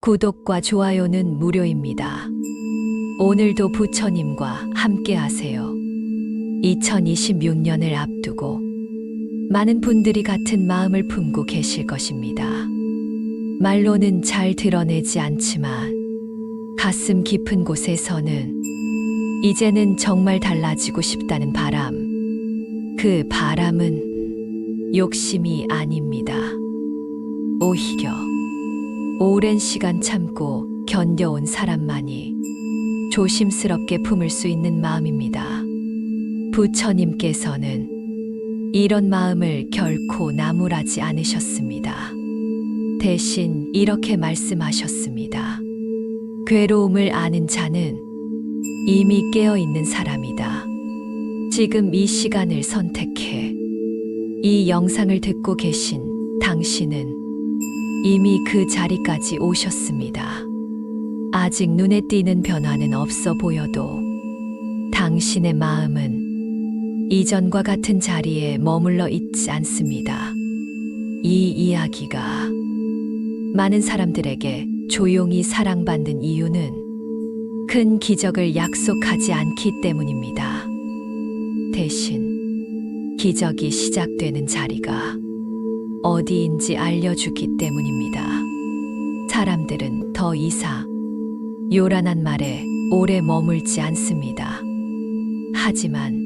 구독과 좋아요는 무료입니다. 오늘도 부처님과 함께 하세요. 2026년을 앞두고 많은 분들이 같은 마음을 품고 계실 것입니다. 말로는 잘 드러내지 않지만 가슴 깊은 곳에서는 이제는 정말 달라지고 싶다는 바람. 그 바람은 욕심이 아닙니다. 오히려 오랜 시간 참고 견뎌온 사람만이 조심스럽게 품을 수 있는 마음입니다. 부처님께서는 이런 마음을 결코 나무라지 않으셨습니다. 대신 이렇게 말씀하셨습니다. 괴로움을 아는 자는 이미 깨어 있는 사람이다. 지금 이 시간을 선택해 이 영상을 듣고 계신 당신은 이미 그 자리까지 오셨습니다. 아직 눈에 띄는 변화는 없어 보여도 당신의 마음은 이전과 같은 자리에 머물러 있지 않습니다. 이 이야기가 많은 사람들에게 조용히 사랑받는 이유는 큰 기적을 약속하지 않기 때문입니다. 대신 기적이 시작되는 자리가 어디인지 알려주기 때문입니다. 사람들은 더 이상 요란한 말에 오래 머물지 않습니다. 하지만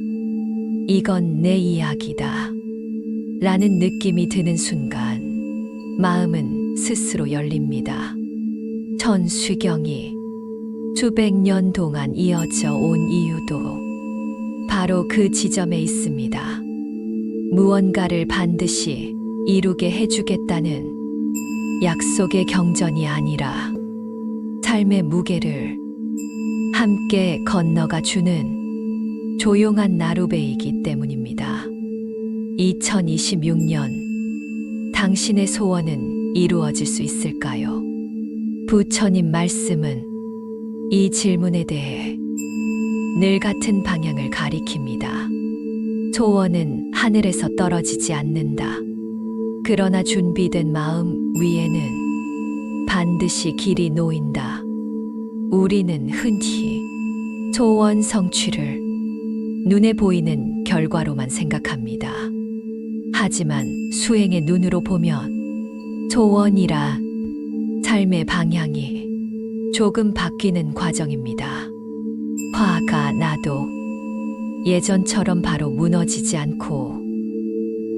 이건 내 이야기다 라는 느낌이 드는 순간 마음은 스스로 열립니다. 천수경이 수백 년 동안 이어져 온 이유도 바로 그 지점에 있습니다. 무언가를 반드시 이루게 해주겠다는 약속의 경전이 아니라 삶의 무게를 함께 건너가 주는 조용한 나루배이기 때문입니다. 2026년 당신의 소원은 이루어질 수 있을까요? 부처님 말씀은 이 질문에 대해 늘 같은 방향을 가리킵니다. 소원은 하늘에서 떨어지지 않는다. 그러나 준비된 마음 위에는 반드시 길이 놓인다. 우리는 흔히 소원 성취를 눈에 보이는 결과로만 생각합니다. 하지만 수행의 눈으로 보면 소원이라 삶의 방향이 조금 바뀌는 과정입니다. 화가 나도 예전처럼 바로 무너지지 않고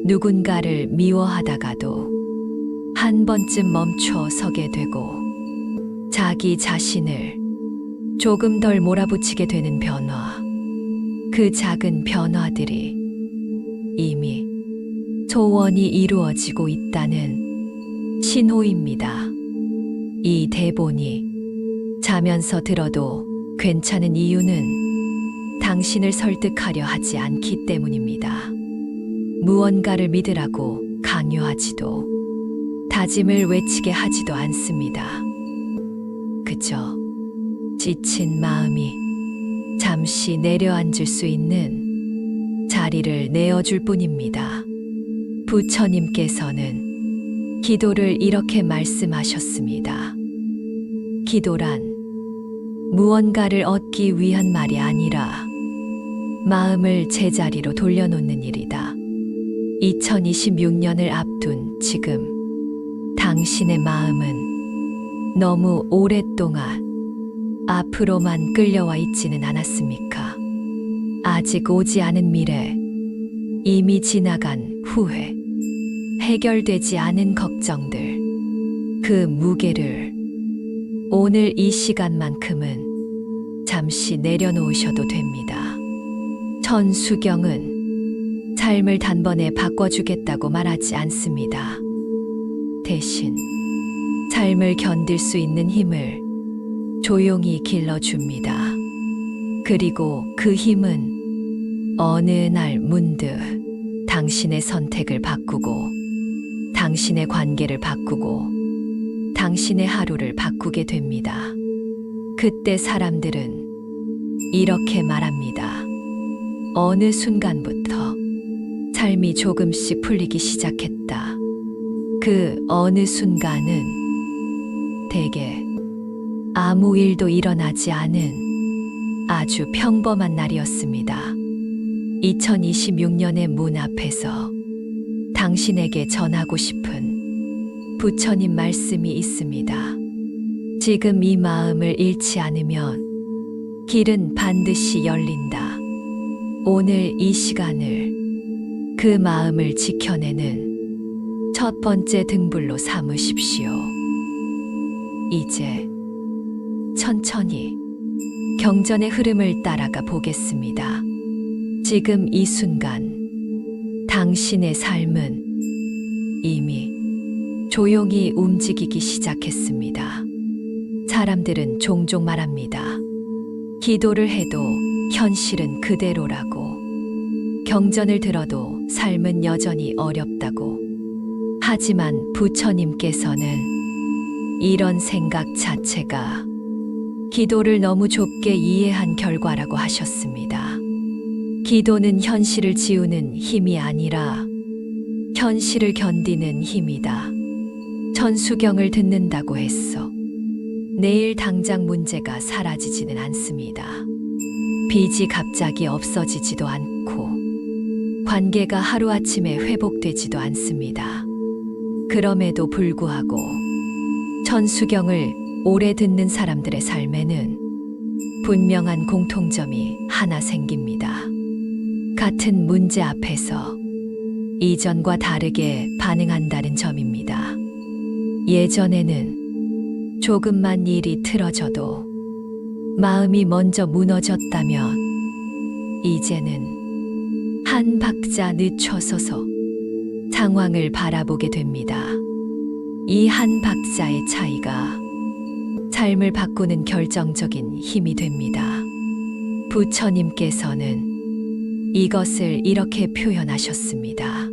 누군가를 미워하다가도 한 번쯤 멈춰 서게 되고 자기 자신을 조금 덜 몰아붙이게 되는 변화. 그 작은 변화들이 이미 소원이 이루어지고 있다는 신호입니다. 이 대본이 자면서 들어도 괜찮은 이유는 당신을 설득하려 하지 않기 때문입니다. 무언가를 믿으라고 강요하지도 다짐을 외치게 하지도 않습니다. 그저 지친 마음이 잠시 내려앉을 수 있는 자리를 내어줄 뿐입니다. 부처님께서는 기도를 이렇게 말씀하셨습니다. 기도란 무언가를 얻기 위한 말이 아니라 마음을 제자리로 돌려놓는 일이다. 2026년을 앞둔 지금 당신의 마음은 너무 오랫동안 앞으로만 끌려와 있지는 않았습니까? 아직 오지 않은 미래, 이미 지나간 후회, 해결되지 않은 걱정들, 그 무게를 오늘 이 시간만큼은 잠시 내려놓으셔도 됩니다. 천수경은 삶을 단번에 바꿔주겠다고 말하지 않습니다. 대신 삶을 견딜 수 있는 힘을 조용히 길러줍니다. 그리고 그 힘은 어느 날 문득 당신의 선택을 바꾸고 당신의 관계를 바꾸고 당신의 하루를 바꾸게 됩니다. 그때 사람들은 이렇게 말합니다. 어느 순간부터 삶이 조금씩 풀리기 시작했다. 그 어느 순간은 대개 아무 일도 일어나지 않은 아주 평범한 날이었습니다. 2026년의 문 앞에서 당신에게 전하고 싶은 부처님 말씀이 있습니다. 지금 이 마음을 잃지 않으면 길은 반드시 열린다. 오늘 이 시간을 그 마음을 지켜내는 첫 번째 등불로 삼으십시오. 이제 천천히 경전의 흐름을 따라가 보겠습니다. 지금 이 순간 당신의 삶은 이미 조용히 움직이기 시작했습니다. 사람들은 종종 말합니다. 기도를 해도 현실은 그대로라고. 경전을 들어도 삶은 여전히 어렵다고. 하지만 부처님께서는 이런 생각 자체가 기도를 너무 좁게 이해한 결과라고 하셨습니다. 기도는 현실을 지우는 힘이 아니라 현실을 견디는 힘이다. 천수경을 듣는다고 했어. 내일 당장 문제가 사라지지는 않습니다. 빚이 갑자기 없어지지도 않고 관계가 하루아침에 회복되지도 않습니다. 그럼에도 불구하고 천수경을 오래 듣는 사람들의 삶에는 분명한 공통점이 하나 생깁니다. 같은 문제 앞에서 이전과 다르게 반응한다는 점입니다. 예전에는 조금만 일이 틀어져도 마음이 먼저 무너졌다면 이제는 한 박자 늦춰서서 상황을 바라보게 됩니다. 이 한 박자의 차이가 삶을 바꾸는 결정적인 힘이 됩니다. 부처님께서는 이것을 이렇게 표현하셨습니다.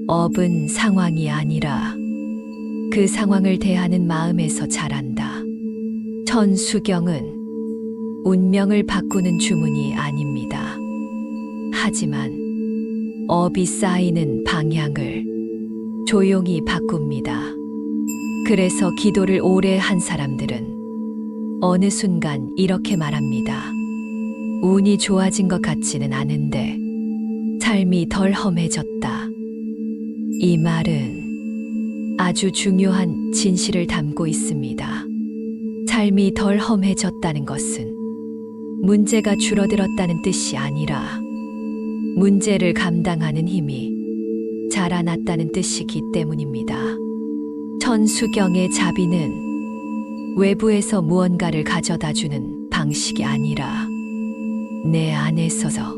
업은 상황이 아니라 그 상황을 대하는 마음에서 자란다. 천수경은 운명을 바꾸는 주문이 아닙니다. 하지만 업이 쌓이는 방향을 조용히 바꿉니다. 그래서 기도를 오래 한 사람들은 어느 순간 이렇게 말합니다. 운이 좋아진 것 같지는 않은데 삶이 덜 험해졌다. 이 말은 아주 중요한 진실을 담고 있습니다. 삶이 덜 험해졌다는 것은 문제가 줄어들었다는 뜻이 아니라 문제를 감당하는 힘이 자라났다는 뜻이기 때문입니다. 천수경의 자비는 외부에서 무언가를 가져다 주는 방식이 아니라 내 안에서서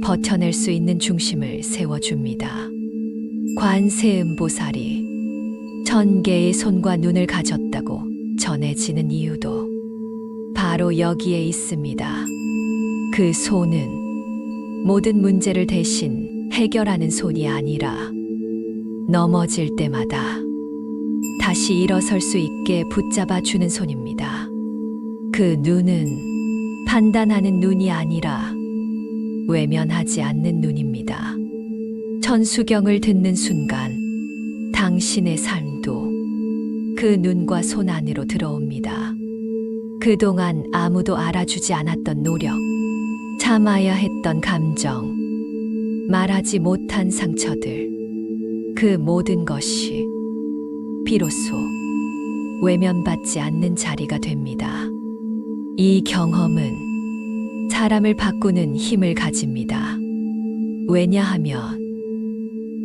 버텨낼 수 있는 중심을 세워줍니다. 관세음보살이 1000개의 손과 눈을 가졌다고 전해지는 이유도 바로 여기에 있습니다. 그 손은 모든 문제를 대신 해결하는 손이 아니라 넘어질 때마다 다시 일어설 수 있게 붙잡아 주는 손입니다. 그 눈은 판단하는 눈이 아니라 외면하지 않는 눈입니다. 천수경을 듣는 순간 당신의 삶도 그 눈과 손 안으로 들어옵니다. 그동안 아무도 알아주지 않았던 노력, 참아야 했던 감정, 말하지 못한 상처들, 그 모든 것이 비로소 외면받지 않는 자리가 됩니다. 이 경험은 사람을 바꾸는 힘을 가집니다. 왜냐하면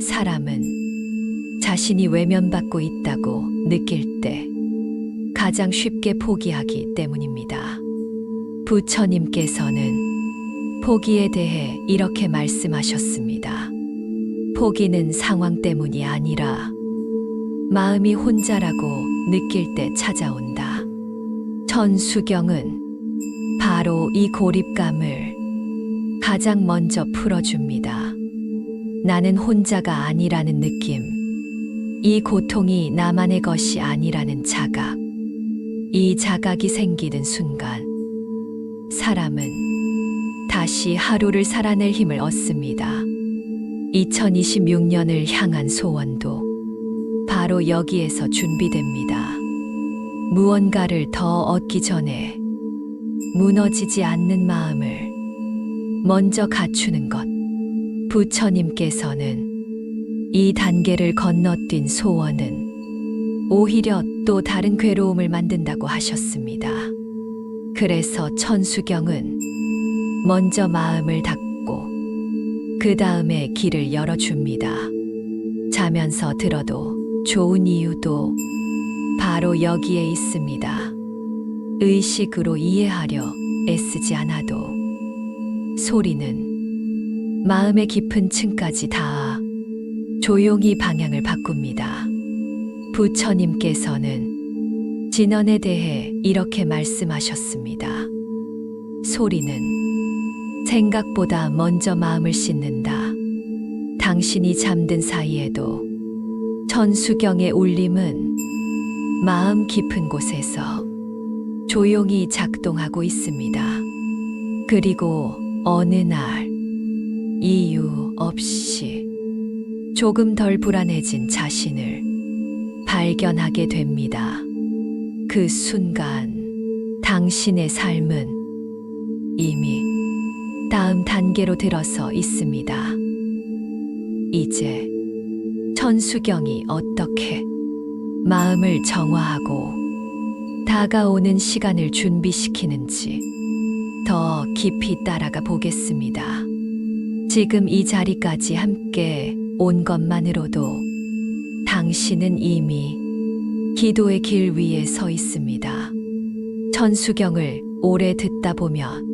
사람은 자신이 외면받고 있다고 느낄 때 가장 쉽게 포기하기 때문입니다. 부처님께서는 포기에 대해 이렇게 말씀하셨습니다. 포기는 상황 때문이 아니라 마음이 혼자라고 느낄 때 찾아온다. 천수경은 바로 이 고립감을 가장 먼저 풀어줍니다. 나는 혼자가 아니라는 느낌, 이 고통이 나만의 것이 아니라는 자각, 이 자각이 생기는 순간 사람은 다시 하루를 살아낼 힘을 얻습니다. 2026년을 향한 소원도 바로 여기에서 준비됩니다. 무언가를 더 얻기 전에 무너지지 않는 마음을 먼저 갖추는 것. 부처님께서는 이 단계를 건너뛴 소원은 오히려 또 다른 괴로움을 만든다고 하셨습니다. 그래서 천수경은 먼저 마음을 닫고 그 다음에 길을 열어줍니다. 자면서 들어도 좋은 이유도 바로 여기에 있습니다. 의식으로 이해하려 애쓰지 않아도 소리는 마음의 깊은 층까지 닿아 조용히 방향을 바꿉니다. 부처님께서는 진언에 대해 이렇게 말씀하셨습니다. 소리는 생각보다 먼저 마음을 씻는다. 당신이 잠든 사이에도 천수경의 울림은 마음 깊은 곳에서 조용히 작동하고 있습니다. 그리고 어느 날 이유 없이 조금 덜 불안해진 자신을 발견하게 됩니다. 그 순간 당신의 삶은 이미 다음 단계로 들어서 있습니다. 이제 천수경이 어떻게 마음을 정화하고 다가오는 시간을 준비시키는지 더 깊이 따라가 보겠습니다. 지금 이 자리까지 함께 온 것만으로도 당신은 이미 기도의 길 위에 서 있습니다. 천수경을 오래 듣다 보면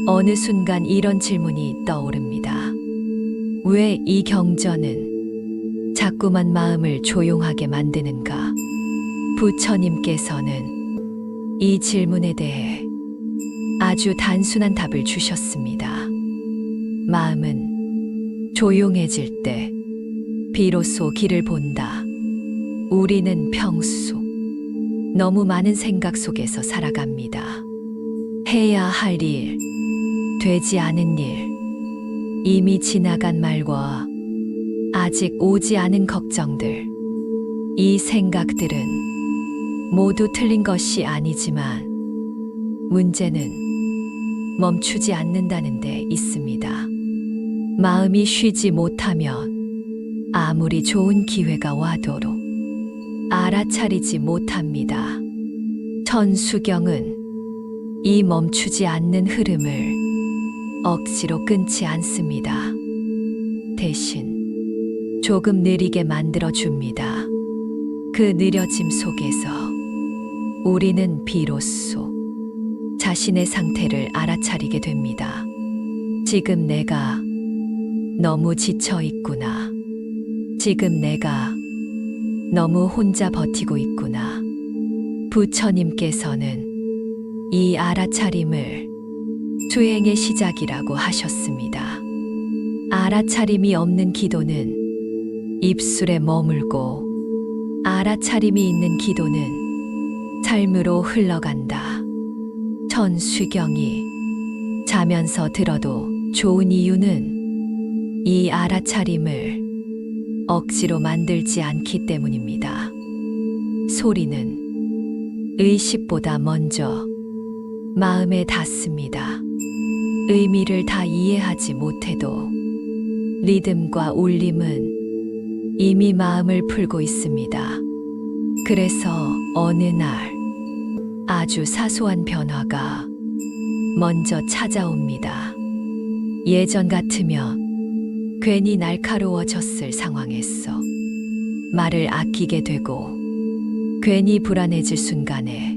어느 순간 이런 질문이 떠오릅니다. 왜 이 경전은 자꾸만 마음을 조용하게 만드는가? 부처님께서는 이 질문에 대해 아주 단순한 답을 주셨습니다. 마음은 조용해질 때 비로소 길을 본다. 우리는 평소 너무 많은 생각 속에서 살아갑니다. 해야 할 일, 되지 않은 일, 이미 지나간 말과 아직 오지 않은 걱정들. 이 생각들은 모두 틀린 것이 아니지만 문제는 멈추지 않는다는 데 있습니다. 마음이 쉬지 못하면 아무리 좋은 기회가 와도록 알아차리지 못합니다. 천수경은 이 멈추지 않는 흐름을 억지로 끊지 않습니다. 대신 조금 느리게 만들어줍니다. 그 느려짐 속에서 우리는 비로소 자신의 상태를 알아차리게 됩니다. 지금 내가 너무 지쳐 있구나. 지금 내가 너무 혼자 버티고 있구나. 부처님께서는 이 알아차림을 수행의 시작이라고 하셨습니다. 알아차림이 없는 기도는 입술에 머물고 알아차림이 있는 기도는 삶으로 흘러간다. 천수경이 자면서 들어도 좋은 이유는 이 알아차림을 억지로 만들지 않기 때문입니다. 소리는 의식보다 먼저 마음에 닿습니다. 의미를 다 이해하지 못해도 리듬과 울림은 이미 마음을 풀고 있습니다. 그래서 어느 날 아주 사소한 변화가 먼저 찾아옵니다. 예전 같으면 괜히 날카로워졌을 상황에서 말을 아끼게 되고 괜히 불안해질 순간에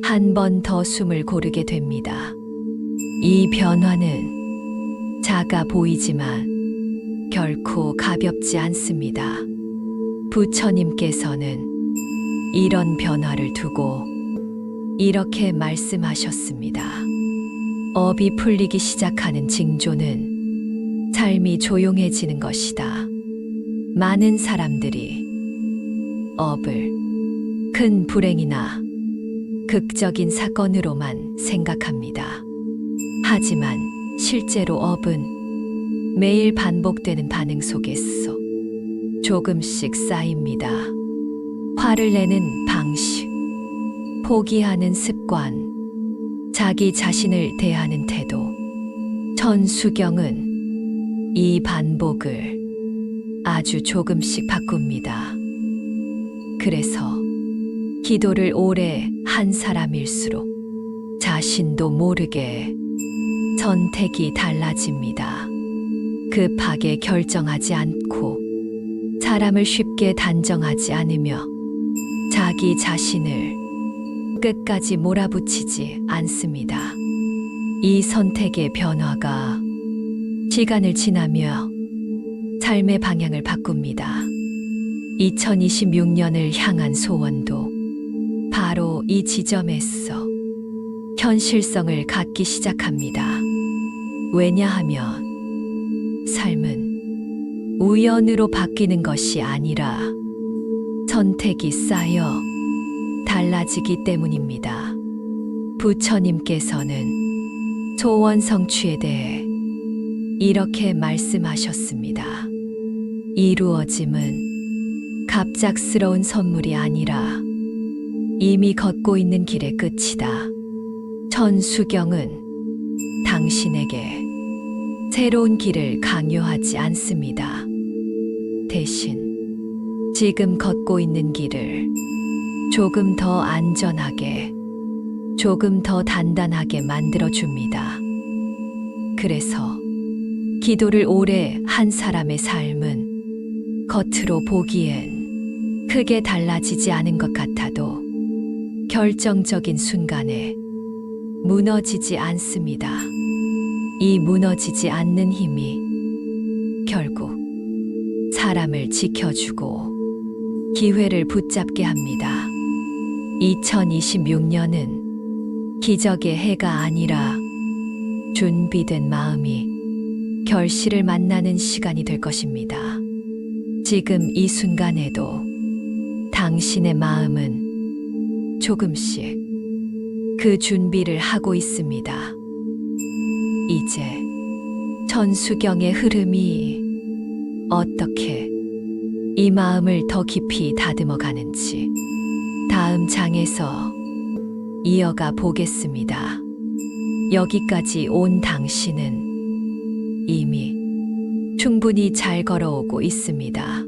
한 번 더 숨을 고르게 됩니다. 이 변화는 작아 보이지만 결코 가볍지 않습니다. 부처님께서는 이런 변화를 두고 이렇게 말씀하셨습니다. 업이 풀리기 시작하는 징조는 삶이 조용해지는 것이다. 많은 사람들이 업을 큰 불행이나 극적인 사건으로만 생각합니다. 하지만 실제로 업은 매일 반복되는 반응 속에서 조금씩 쌓입니다. 화를 내는 방식, 포기하는 습관, 자기 자신을 대하는 태도. 천수경은 이 반복을 아주 조금씩 바꿉니다. 그래서 기도를 오래 한 사람일수록 자신도 모르게 선택이 달라집니다. 급하게 결정하지 않고 사람을 쉽게 단정하지 않으며 자기 자신을 끝까지 몰아붙이지 않습니다. 이 선택의 변화가 시간을 지나며 삶의 방향을 바꿉니다. 2026년을 향한 소원도 바로 이 지점에서 현실성을 갖기 시작합니다. 왜냐하면 삶은 우연으로 바뀌는 것이 아니라 선택이 쌓여 달라지기 때문입니다. 부처님께서는 소원 성취에 대해 이렇게 말씀하셨습니다. 이루어짐은 갑작스러운 선물이 아니라 이미 걷고 있는 길의 끝이다. 천수경은 당신에게 새로운 길을 강요하지 않습니다. 대신 지금 걷고 있는 길을 조금 더 안전하게, 조금 더 단단하게 만들어줍니다. 그래서 기도를 오래 한 사람의 삶은 겉으로 보기엔 크게 달라지지 않은 것 같아도 결정적인 순간에 무너지지 않습니다. 이 무너지지 않는 힘이 결국 사람을 지켜주고 기회를 붙잡게 합니다. 2026년은 기적의 해가 아니라 준비된 마음이 결실을 만나는 시간이 될 것입니다. 지금 이 순간에도 당신의 마음은 조금씩 그 준비를 하고 있습니다. 이제 천수경의 흐름이 어떻게 이 마음을 더 깊이 다듬어 가는지 다음 장에서 이어가 보겠습니다. 여기까지 온 당신은 이미 충분히 잘 걸어오고 있습니다.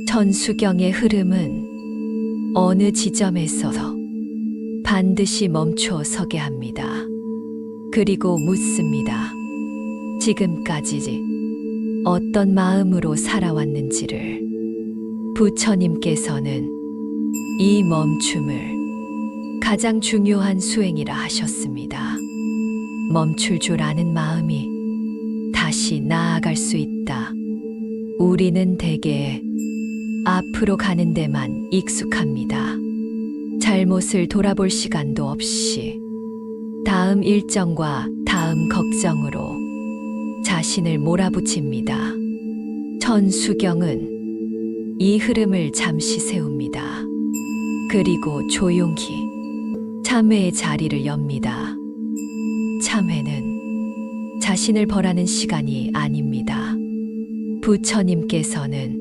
천수경의 흐름은 어느 지점에서 반드시 멈춰 서게 합니다. 그리고 묻습니다. 지금까지 어떤 마음으로 살아왔는지를. 부처님께서는 이 멈춤을 가장 중요한 수행이라 하셨습니다. 멈출 줄 아는 마음이 다시 나아갈 수 있다. 우리는 대개 앞으로 가는 데만 익숙합니다. 잘못을 돌아볼 시간도 없이 다음 일정과 다음 걱정으로 자신을 몰아붙입니다. 천수경은 이 흐름을 잠시 세웁니다. 그리고 조용히 참회의 자리를 엽니다. 참회는 자신을 벌하는 시간이 아닙니다. 부처님께서는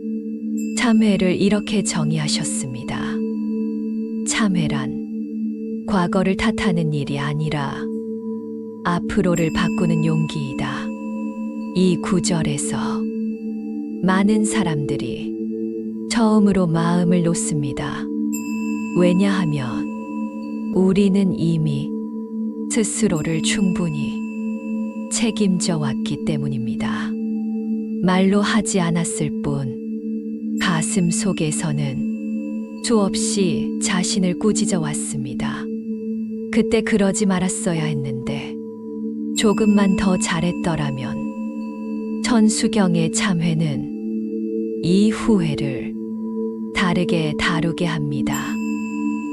참회를 이렇게 정의하셨습니다. 참회란 과거를 탓하는 일이 아니라 앞으로를 바꾸는 용기이다. 이 구절에서 많은 사람들이 처음으로 마음을 놓습니다. 왜냐하면 우리는 이미 스스로를 충분히 책임져 왔기 때문입니다. 말로 하지 않았을 뿐 가슴 속에서는 수없이 자신을 꾸짖어 왔습니다. 그때 그러지 말았어야 했는데 조금만 더 잘했더라면. 천수경의 참회는 이 후회를 다르게 다루게 합니다.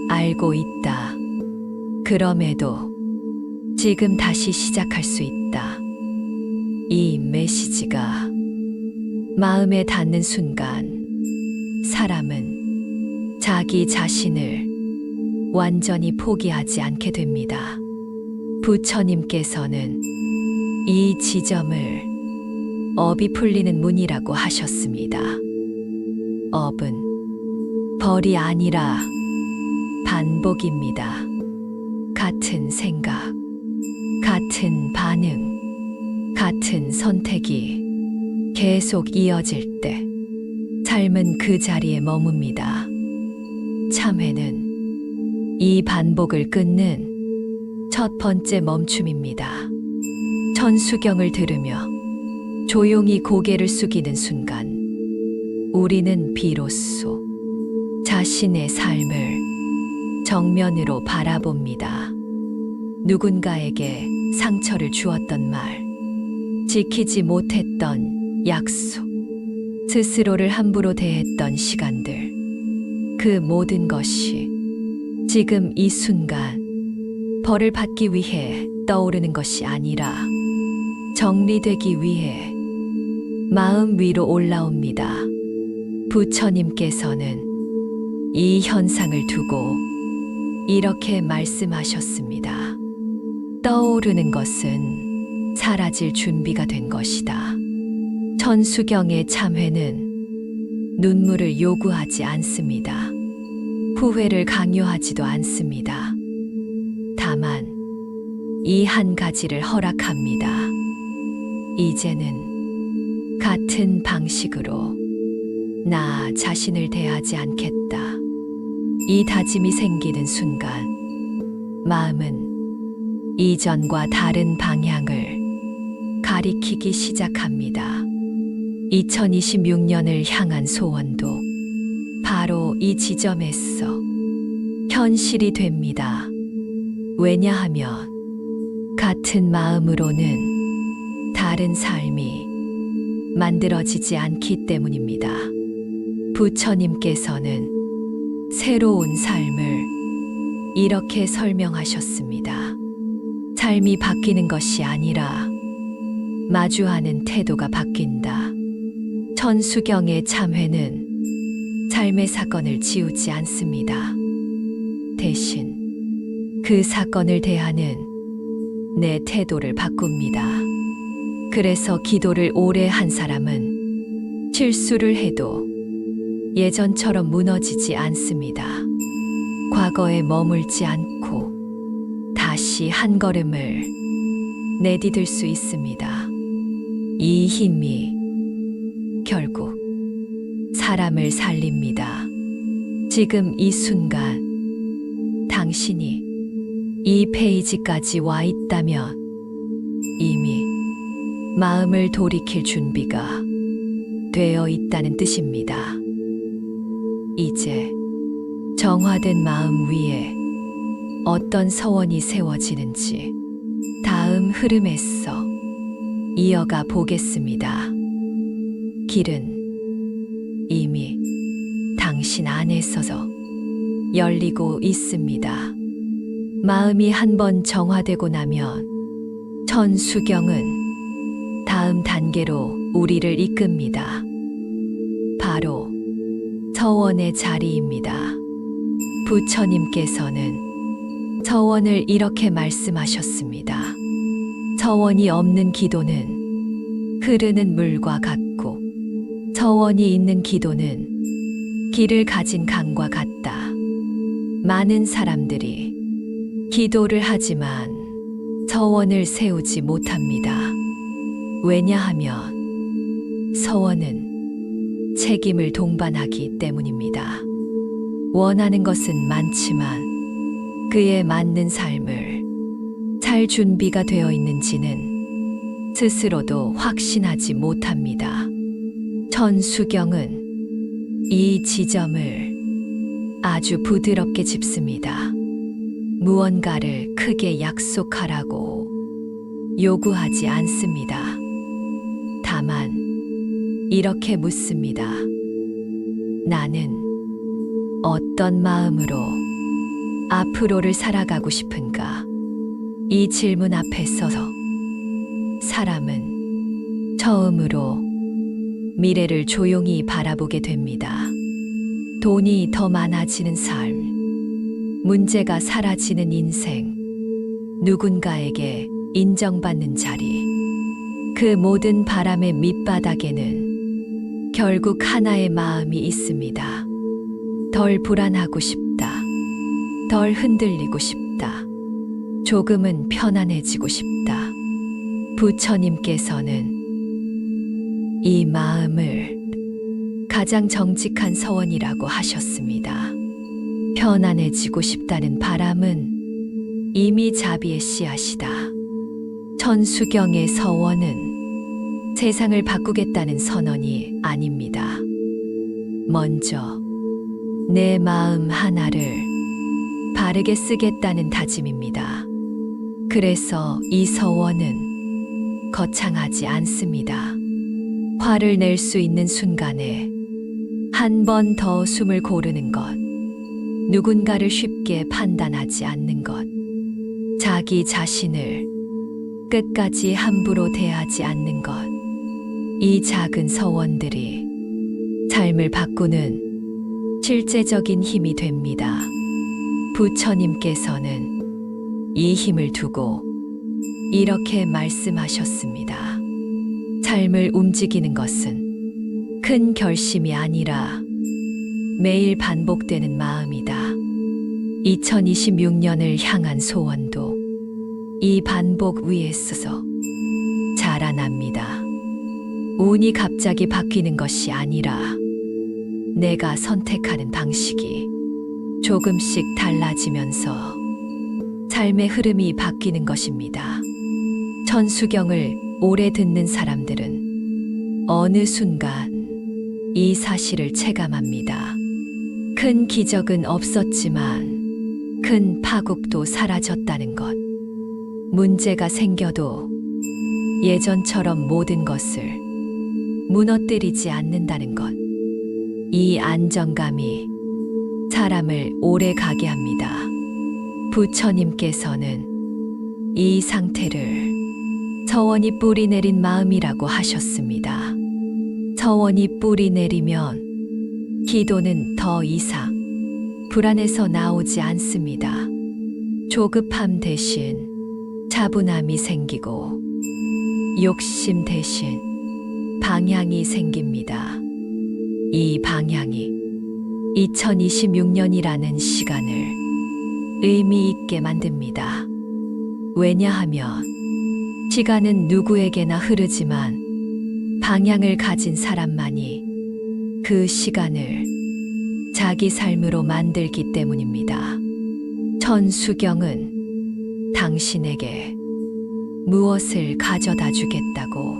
알고 있다. 그럼에도 지금 다시 시작할 수 있다. 이 메시지가 마음에 닿는 순간 사람은 자기 자신을 완전히 포기하지 않게 됩니다. 부처님께서는 이 지점을 업이 풀리는 문이라고 하셨습니다. 업은 벌이 아니라 반복입니다. 같은 생각, 같은 반응, 같은 선택이 계속 이어질 때 삶은 그 자리에 머뭅니다. 참회는 이 반복을 끊는 첫 번째 멈춤입니다. 천수경을 들으며 조용히 고개를 숙이는 순간 우리는 비로소 자신의 삶을 정면으로 바라봅니다. 누군가에게 상처를 주었던 말, 지키지 못했던 약속, 스스로를 함부로 대했던 시간들, 그 모든 것이 지금 이 순간 벌을 받기 위해 떠오르는 것이 아니라 정리되기 위해 마음 위로 올라옵니다. 부처님께서는 이 현상을 두고 이렇게 말씀하셨습니다. 떠오르는 것은 사라질 준비가 된 것이다. 천수경의 참회는 눈물을 요구하지 않습니다. 후회를 강요하지도 않습니다. 다만 이 한 가지를 허락합니다. 이제는 같은 방식으로 나 자신을 대하지 않겠다. 이 다짐이 생기는 순간 마음은 이전과 다른 방향을 가리키기 시작합니다. 2026년을 향한 소원도 바로 이 지점에서 현실이 됩니다. 왜냐하면 같은 마음으로는 다른 삶이 만들어지지 않기 때문입니다. 부처님께서는 새로운 삶을 이렇게 설명하셨습니다. 삶이 바뀌는 것이 아니라 마주하는 태도가 바뀐다. 천수경의 참회는 삶의 사건을 지우지 않습니다. 대신 그 사건을 대하는 내 태도를 바꿉니다. 그래서 기도를 오래 한 사람은 실수를 해도 예전처럼 무너지지 않습니다. 과거에 머물지 않고 다시 한 걸음을 내디딜 수 있습니다. 이 힘이 결국 사람을 살립니다. 지금 이 순간 당신이 이 페이지까지 와 있다면 이미 마음을 돌이킬 준비가 되어 있다는 뜻입니다. 이제 정화된 마음 위에 어떤 서원이 세워지는지 다음 흐름에서 이어가 보겠습니다. 길은 이미 당신 안에서 열리고 있습니다. 마음이 한번 정화되고 나면 천수경은 다음 단계로 우리를 이끕니다. 바로 서원의 자리입니다. 부처님께서는 서원을 이렇게 말씀하셨습니다. 서원이 없는 기도는 흐르는 물과 같고 서원이 있는 기도는 길을 가진 강과 같다. 많은 사람들이 기도를 하지만 서원을 세우지 못합니다. 왜냐하면 서원은 책임을 동반하기 때문입니다. 원하는 것은 많지만 그에 맞는 삶을 살 준비가 되어 있는지는 스스로도 확신하지 못합니다. 천수경은 이 지점을 아주 부드럽게 짚습니다. 무언가를 크게 약속하라고 요구하지 않습니다. 다만 이렇게 묻습니다. 나는 어떤 마음으로 앞으로를 살아가고 싶은가? 이 질문 앞에 서서 사람은 처음으로 미래를 조용히 바라보게 됩니다. 돈이 더 많아지는 삶, 문제가 사라지는 인생, 누군가에게 인정받는 자리, 그 모든 바람의 밑바닥에는 결국 하나의 마음이 있습니다. 덜 불안하고 싶다. 덜 흔들리고 싶다. 조금은 편안해지고 싶다. 부처님께서는 이 마음을 가장 정직한 서원이라고 하셨습니다. 편안해지고 싶다는 바람은 이미 자비의 씨앗이다. 천수경의 서원은 세상을 바꾸겠다는 선언이 아닙니다. 먼저 내 마음 하나를 바르게 쓰겠다는 다짐입니다. 그래서 이 서원은 거창하지 않습니다. 화를 낼 수 있는 순간에 한 번 더 숨을 고르는 것, 누군가를 쉽게 판단하지 않는 것, 자기 자신을 끝까지 함부로 대하지 않는 것, 이 작은 서원들이 삶을 바꾸는 실제적인 힘이 됩니다. 부처님께서는 이 힘을 두고 이렇게 말씀하셨습니다. 삶을 움직이는 것은 큰 결심이 아니라 매일 반복되는 마음이다. 2026년을 향한 소원도 이 반복 위에 서서 자라납니다. 운이 갑자기 바뀌는 것이 아니라 내가 선택하는 방식이 조금씩 달라지면서 삶의 흐름이 바뀌는 것입니다. 천수경을 오래 듣는 사람들은 어느 순간 이 사실을 체감합니다. 큰 기적은 없었지만 큰 파국도 사라졌다는 것. 문제가 생겨도 예전처럼 모든 것을 무너뜨리지 않는다는 것. 이 안정감이 사람을 오래 가게 합니다. 부처님께서는 이 상태를 서원이 뿌리 내린 마음이라고 하셨습니다. 서원이 뿌리 내리면 기도는 더 이상 불안해서 나오지 않습니다. 조급함 대신 차분함이 생기고 욕심 대신 방향이 생깁니다. 이 방향이 2026년이라는 시간을 의미 있게 만듭니다. 왜냐하면 시간은 누구에게나 흐르지만 방향을 가진 사람만이 그 시간을 자기 삶으로 만들기 때문입니다. 천수경은 당신에게 무엇을 가져다 주겠다고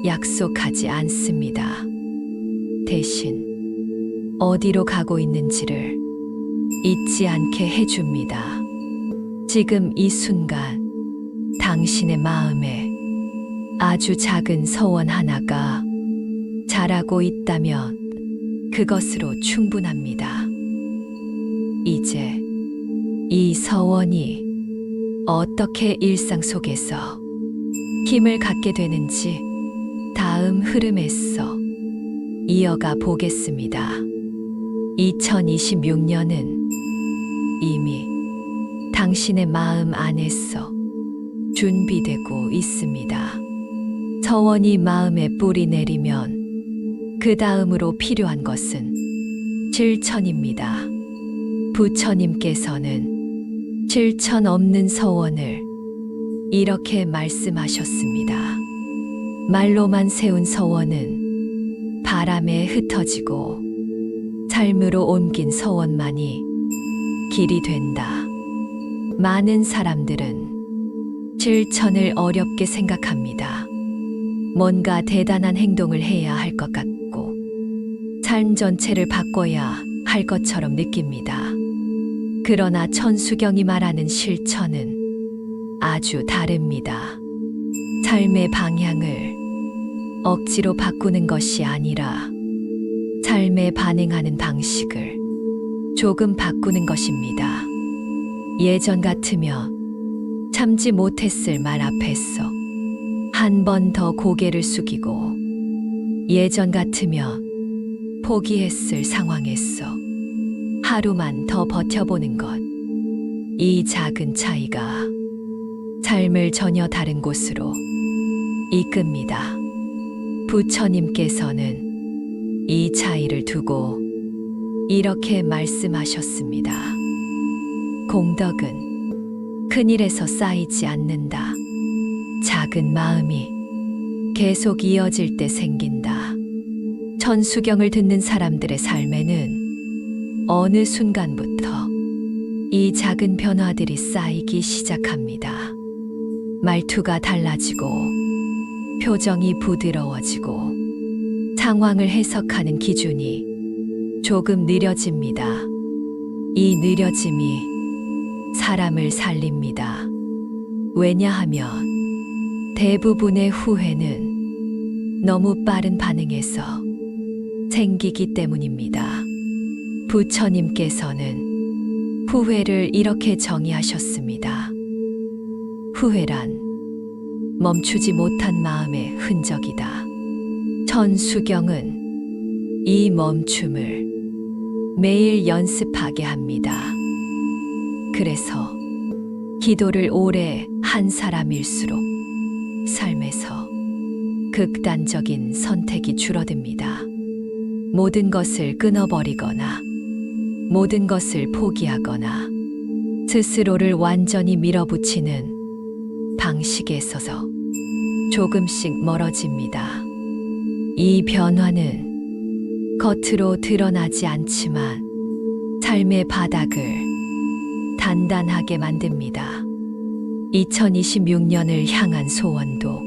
약속하지 않습니다. 대신 어디로 가고 있는지를 잊지 않게 해줍니다. 지금 이 순간 당신의 마음에 아주 작은 서원 하나가 자라고 있다면 그것으로 충분합니다. 이제 이 서원이 어떻게 일상 속에서 힘을 갖게 되는지 다음 흐름에서 이어가 보겠습니다. 2026년은 이미 당신의 마음 안에서 준비되고 있습니다. 서원이 마음에 뿌리 내리면 그 다음으로 필요한 것은 실천입니다. 부처님께서는 실천 없는 서원을 이렇게 말씀하셨습니다. 말로만 세운 서원은 바람에 흩어지고 삶으로 옮긴 서원만이 길이 된다. 많은 사람들은 실천을 어렵게 생각합니다. 뭔가 대단한 행동을 해야 할 것 같고 삶 전체를 바꿔야 할 것처럼 느낍니다. 그러나 천수경이 말하는 실천은 아주 다릅니다. 삶의 방향을 억지로 바꾸는 것이 아니라 삶에 반응하는 방식을 조금 바꾸는 것입니다. 예전 같으면 참지 못했을 말 앞에서 한 번 더 고개를 숙이고, 예전 같으면 포기했을 상황에서 하루만 더 버텨보는 것. 이 작은 차이가 삶을 전혀 다른 곳으로 이끕니다. 부처님께서는 이 차이를 두고 이렇게 말씀하셨습니다. 공덕은 큰 일에서 쌓이지 않는다. 작은 마음이 계속 이어질 때 생긴다. 천수경을 듣는 사람들의 삶에는 어느 순간부터 이 작은 변화들이 쌓이기 시작합니다. 말투가 달라지고, 표정이 부드러워지고, 상황을 해석하는 기준이 조금 느려집니다. 이 느려짐이 사람을 살립니다. 왜냐하면 대부분의 후회는 너무 빠른 반응에서 생기기 때문입니다. 부처님께서는 후회를 이렇게 정의하셨습니다. 후회란 멈추지 못한 마음의 흔적이다. 천수경은 이 멈춤을 매일 연습하게 합니다. 그래서 기도를 오래 한 사람일수록 삶에서 극단적인 선택이 줄어듭니다. 모든 것을 끊어버리거나 모든 것을 포기하거나 스스로를 완전히 밀어붙이는 방식에 있어서 조금씩 멀어집니다. 이 변화는 겉으로 드러나지 않지만 삶의 바닥을 단단하게 만듭니다. 2026년을 향한 소원도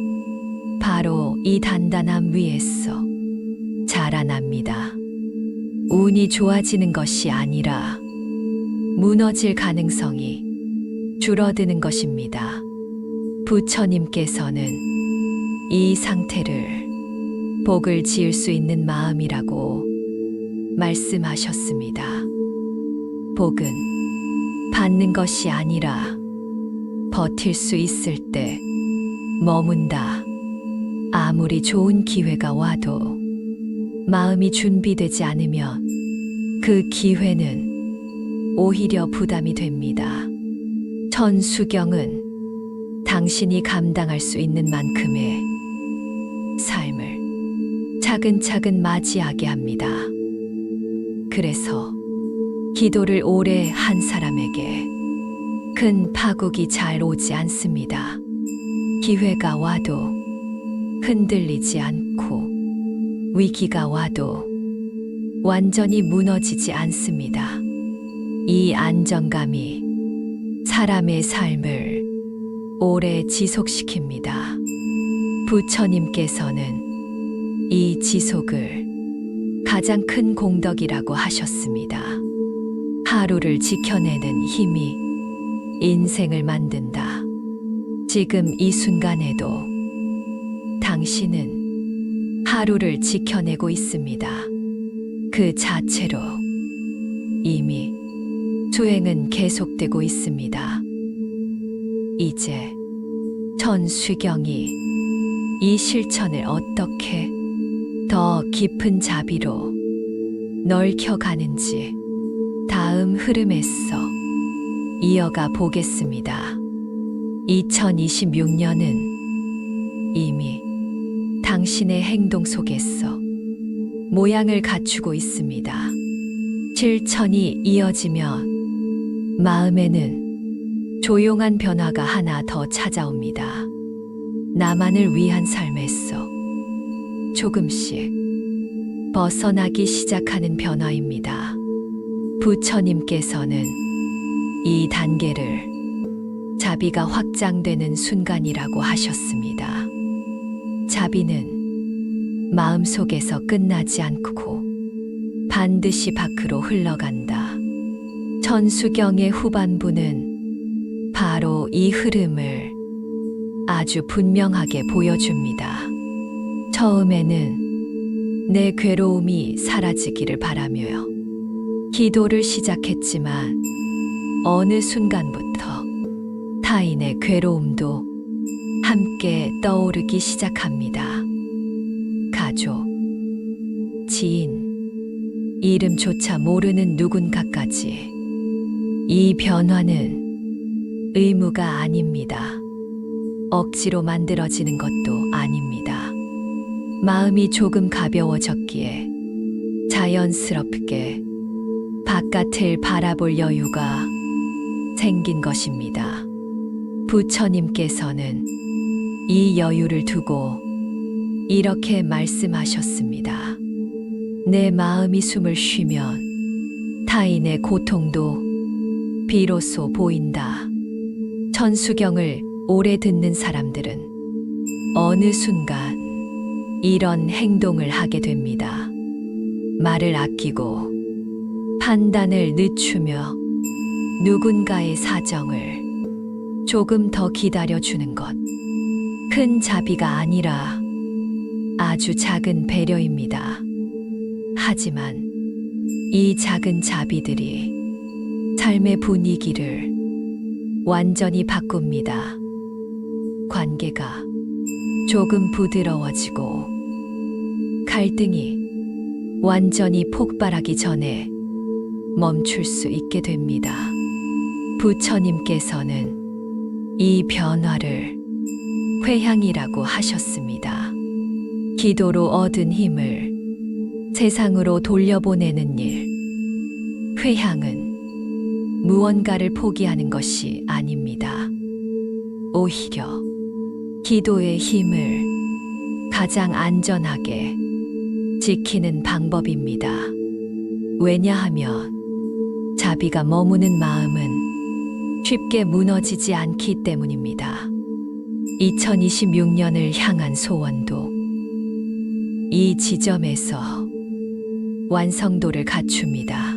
바로 이 단단함 위에서 자라납니다. 운이 좋아지는 것이 아니라 무너질 가능성이 줄어드는 것입니다. 부처님께서는 이 상태를 복을 지을 수 있는 마음이라고 말씀하셨습니다. 복은 받는 것이 아니라 버틸 수 있을 때 머문다. 아무리 좋은 기회가 와도 마음이 준비되지 않으면 그 기회는 오히려 부담이 됩니다. 천수경은 당신이 감당할 수 있는 만큼의 삶을 차근차근 맞이하게 합니다. 그래서 기도를 오래 한 사람에게 큰 파국이 잘 오지 않습니다. 기회가 와도 흔들리지 않고 위기가 와도 완전히 무너지지 않습니다. 이 안정감이 사람의 삶을 오래 지속시킵니다. 부처님께서는 이 지속을 가장 큰 공덕이라고 하셨습니다. 하루를 지켜내는 힘이 인생을 만든다. 지금 이 순간에도 당신은 하루를 지켜내고 있습니다. 그 자체로 이미 수행은 계속되고 있습니다. 이제 천수경이 이 실천을 어떻게 더 깊은 자비로 넓혀가는지 다음 흐름에서 이어가 보겠습니다. 2026년은 이미 당신의 행동 속에서 모양을 갖추고 있습니다. 실천이 이어지면 마음에는 조용한 변화가 하나 더 찾아옵니다. 나만을 위한 삶에서 조금씩 벗어나기 시작하는 변화입니다. 부처님께서는 이 단계를 자비가 확장되는 순간이라고 하셨습니다. 자비는 마음속에서 끝나지 않고 반드시 밖으로 흘러간다. 천수경의 후반부는 바로 이 흐름을 아주 분명하게 보여줍니다. 처음에는 내 괴로움이 사라지기를 바라며요. 기도를 시작했지만 어느 순간부터 타인의 괴로움도 함께 떠오르기 시작합니다. 가족, 지인, 이름조차 모르는 누군가까지. 이 변화는 의무가 아닙니다. 억지로 만들어지는 것도 아닙니다. 마음이 조금 가벼워졌기에 자연스럽게 바깥을 바라볼 여유가 생긴 것입니다. 부처님께서는 이 여유를 두고 이렇게 말씀하셨습니다. 내 마음이 숨을 쉬면 타인의 고통도 비로소 보인다. 천수경을 오래 듣는 사람들은 어느 순간 이런 행동을 하게 됩니다. 말을 아끼고 판단을 늦추며 누군가의 사정을 조금 더 기다려주는 것. 큰 자비가 아니라 아주 작은 배려입니다. 하지만 이 작은 자비들이 삶의 분위기를 완전히 바꿉니다. 관계가 조금 부드러워지고 갈등이 완전히 폭발하기 전에 멈출 수 있게 됩니다. 부처님께서는 이 변화를 회향이라고 하셨습니다. 기도로 얻은 힘을 세상으로 돌려보내는 일. 회향은 무언가를 포기하는 것이 아닙니다. 오히려 기도의 힘을 가장 안전하게 지키는 방법입니다. 왜냐하면 자비가 머무는 마음은 쉽게 무너지지 않기 때문입니다. 2026년을 향한 소원도 이 지점에서 완성도를 갖춥니다.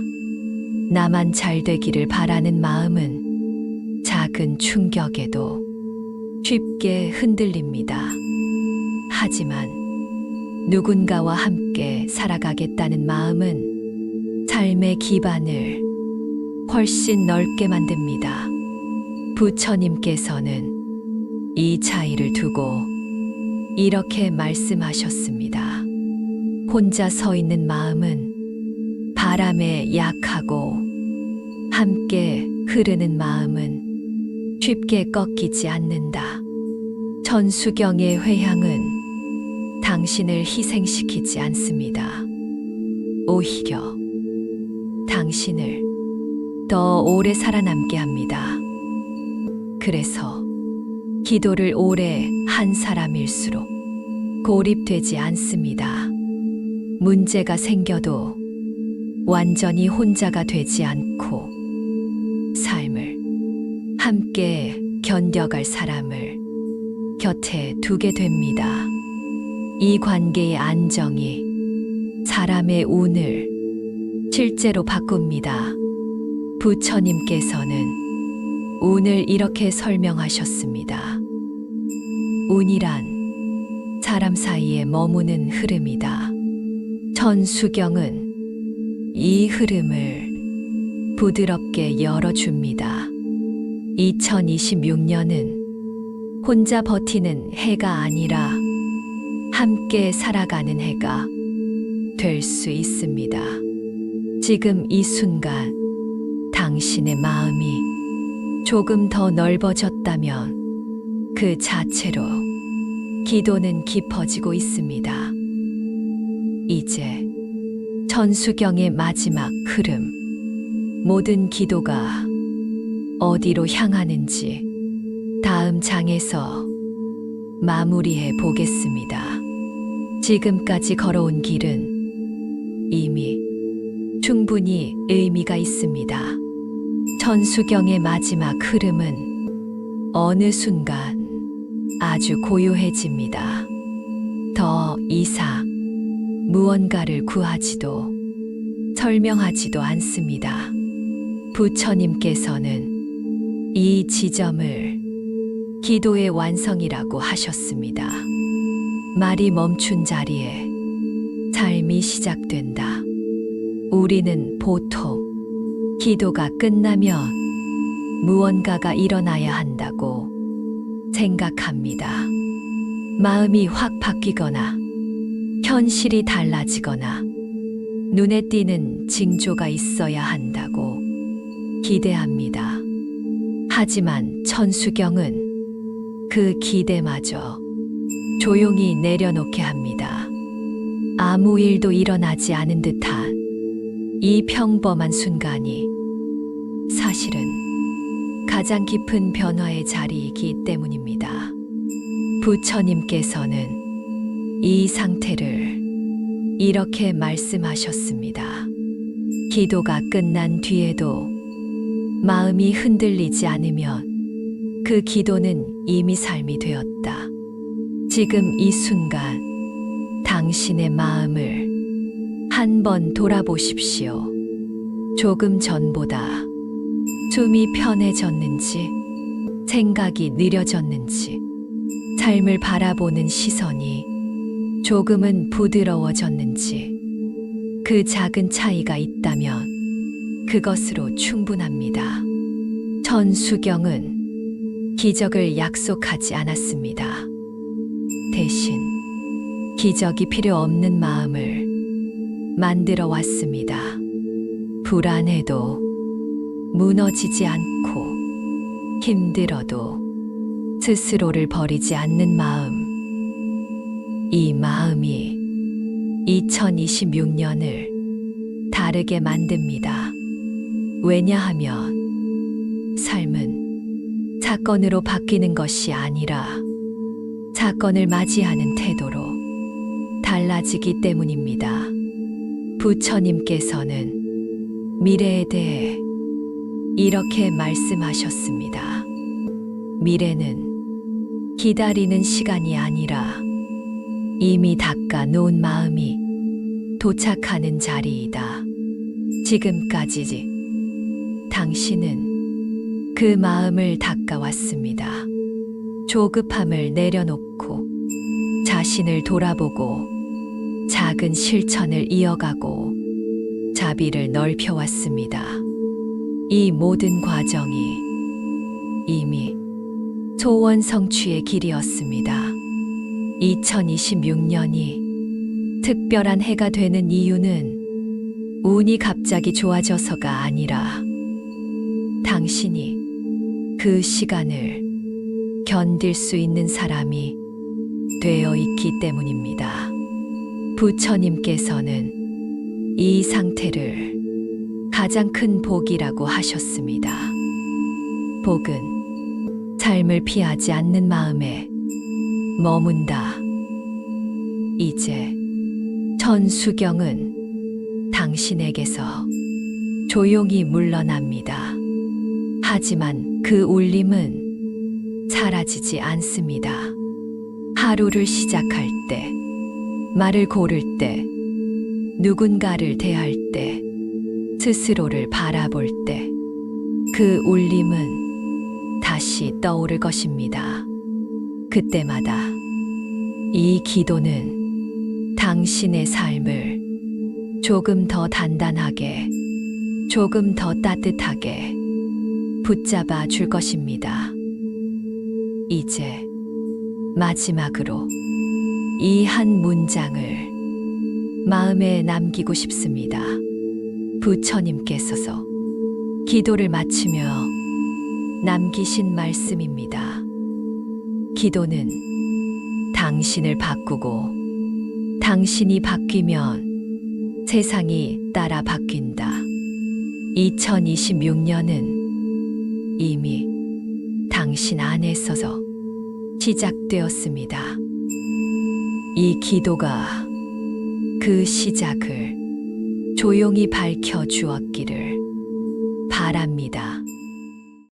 나만 잘 되기를 바라는 마음은 작은 충격에도 쉽게 흔들립니다. 하지만 누군가와 함께 살아가겠다는 마음은 삶의 기반을 훨씬 넓게 만듭니다. 부처님께서는 이 차이를 두고 이렇게 말씀하셨습니다. 혼자 서 있는 마음은 바람에 약하고 함께 흐르는 마음은 쉽게 꺾이지 않는다. 천수경의 회향은 당신을 희생시키지 않습니다. 오히려 당신을 더 오래 살아남게 합니다. 그래서 기도를 오래 한 사람일수록 고립되지 않습니다. 문제가 생겨도 완전히 혼자가 되지 않고 삶을 함께 견뎌갈 사람을 곁에 두게 됩니다. 이 관계의 안정이 사람의 운을 실제로 바꿉니다. 부처님께서는 운을 이렇게 설명하셨습니다. 운이란 사람 사이에 머무는 흐름이다. 천수경은 이 흐름을 부드럽게 열어줍니다. 2026년은 혼자 버티는 해가 아니라 함께 살아가는 해가 될 수 있습니다. 지금 이 순간 당신의 마음이 조금 더 넓어졌다면 그 자체로 기도는 깊어지고 있습니다. 이제 천수경의 마지막 흐름, 모든 기도가 어디로 향하는지 다음 장에서 마무리해 보겠습니다. 지금까지 걸어온 길은 이미 충분히 의미가 있습니다. 천수경의 마지막 흐름은 어느 순간 아주 고요해집니다. 더 이상 무언가를 구하지도 설명하지도 않습니다. 부처님께서는 이 지점을 기도의 완성이라고 하셨습니다. 말이 멈춘 자리에 삶이 시작된다. 우리는 보통 기도가 끝나면 무언가가 일어나야 한다고 생각합니다. 마음이 확 바뀌거나 현실이 달라지거나 눈에 띄는 징조가 있어야 한다고 기대합니다. 하지만 천수경은 그 기대마저 조용히 내려놓게 합니다. 아무 일도 일어나지 않은 듯한 이 평범한 순간이 사실은 가장 깊은 변화의 자리이기 때문입니다. 부처님께서는 이 상태를 이렇게 말씀하셨습니다. 기도가 끝난 뒤에도 마음이 흔들리지 않으면 그 기도는 이미 삶이 되었다. 지금 이 순간 당신의 마음을 한번 돌아보십시오. 조금 전보다 숨이 편해졌는지, 생각이 느려졌는지, 삶을 바라보는 시선이 조금은 부드러워졌는지, 그 작은 차이가 있다면 그것으로 충분합니다. 천수경은 기적을 약속하지 않았습니다. 대신 기적이 필요 없는 마음을 만들어 왔습니다. 불안해도 무너지지 않고 힘들어도 스스로를 버리지 않는 마음. 이 마음이 2026년을 다르게 만듭니다. 왜냐하면 삶은 사건으로 바뀌는 것이 아니라 사건을 맞이하는 태도로 달라지기 때문입니다. 부처님께서는 미래에 대해 이렇게 말씀하셨습니다. 미래는 기다리는 시간이 아니라 이미 닦아 놓은 마음이 도착하는 자리이다. 지금까지 당신은 그 마음을 닦아왔습니다. 조급함을 내려놓고 자신을 돌아보고 작은 실천을 이어가고 자비를 넓혀왔습니다. 이 모든 과정이 이미 소원 성취의 길이었습니다. 2026년이 특별한 해가 되는 이유는 운이 갑자기 좋아져서가 아니라 당신이 그 시간을 견딜 수 있는 사람이 되어 있기 때문입니다. 부처님께서는 이 상태를 가장 큰 복이라고 하셨습니다. 복은 삶을 피하지 않는 마음에 머문다. 이제 천수경은 당신에게서 조용히 물러납니다. 하지만 그 울림은 사라지지 않습니다. 하루를 시작할 때, 말을 고를 때, 누군가를 대할 때, 스스로를 바라볼 때, 그 울림은 다시 떠오를 것입니다. 그때마다 이 기도는 당신의 삶을 조금 더 단단하게, 조금 더 따뜻하게 붙잡아 줄 것입니다. 이제 마지막으로 이 한 문장을 마음에 남기고 싶습니다. 부처님께서 기도를 마치며 남기신 말씀입니다. 기도는 당신을 바꾸고 당신이 바뀌면 세상이 따라 바뀐다. 2026년은 이미 당신 안에 있어서 시작되었습니다. 이 기도가 그 시작을 조용히 밝혀 주었기를 바랍니다.